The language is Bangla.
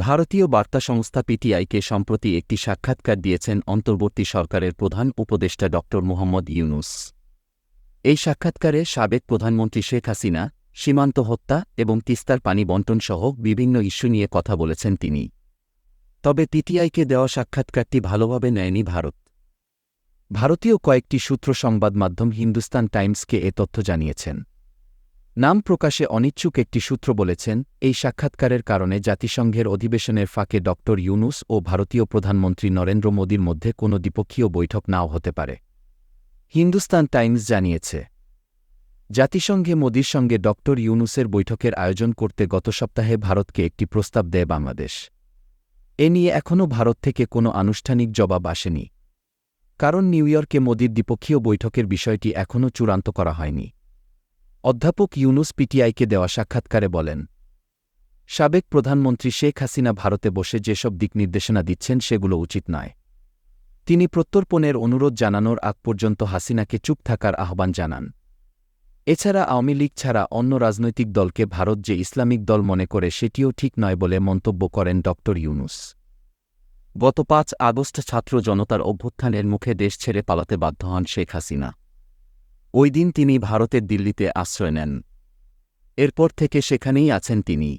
ভারতীয় বার্তা সংস্থা পিটিআইকে সম্প্রতি একটি সাক্ষাৎকার দিয়েছেন অন্তর্বর্তী সরকারের প্রধান উপদেষ্টা ড মুহম্মদ ইউনূস। এই সাক্ষাৎকারে সাবেক প্রধানমন্ত্রী শেখ হাসিনা, সীমান্ত হত্যা এবং তিস্তার পানি বণ্টনসহ বিভিন্ন ইস্যু নিয়ে কথা বলেছেন তিনি। তবে পিটিআইকে দেওয়া সাক্ষাৎকারটি ভালোভাবে নেয়নি ভারত। ভারতীয় কয়েকটি সূত্র সংবাদ মাধ্যম হিন্দুস্তান টাইমসকে এ তথ্য জানিয়েছেন। নাম প্রকাশে অনিচ্ছুক একটি সূত্র বলেছেন, এই সাক্ষাৎকারের কারণে জাতিসংঘের অধিবেশনের ফাঁকে ড ইউনূস ও ভারতীয় প্রধানমন্ত্রী নরেন্দ্র মোদির মধ্যে কোনো দ্বিপক্ষীয় বৈঠক নাও হতে পারে। হিন্দুস্তান টাইমস জানিয়েছে, জাতিসংঘে মোদির সঙ্গে ড ইউনূসের বৈঠকের আয়োজন করতে গত সপ্তাহে ভারতকে একটি প্রস্তাব দেয় বাংলাদেশ। এ নিয়ে এখনও ভারত থেকে কোনো আনুষ্ঠানিক জবাব আসেনি। কারণ নিউ ইয়র্কে মোদির দ্বিপক্ষীয় বৈঠকের বিষয়টি এখনও চূড়ান্ত করা হয়নি। অধ্যাপক ইউনূস পিটিআইকে দেওয়া সাক্ষাৎকারে বলেন, সাবেক প্রধানমন্ত্রী শেখ হাসিনা ভারতে বসে যেসব দিকনির্দেশনা দিচ্ছেন সেগুলো উচিত নয়। তিনি প্রত্যর্পণের অনুরোধ জানানোর আগ পর্যন্ত হাসিনাকে চুপ থাকার আহ্বান জানান। এছাড়া আওয়ামী লীগ ছাড়া অন্য রাজনৈতিক দলকে ভারত যে ইসলামিক দল মনে করে সেটিও ঠিক নয় বলে মন্তব্য করেন ড ইউনূস। গত ৫ আগস্ট ছাত্র জনতার অভ্যুত্থানের মুখে দেশ ছেড়ে পালাতে বাধ্য হন শেখ হাসিনা। ওই দিন তিনি ভারতের দিল্লিতে আশ্রয় নেন। এরপর থেকে সেখানেই আছেন তিনি।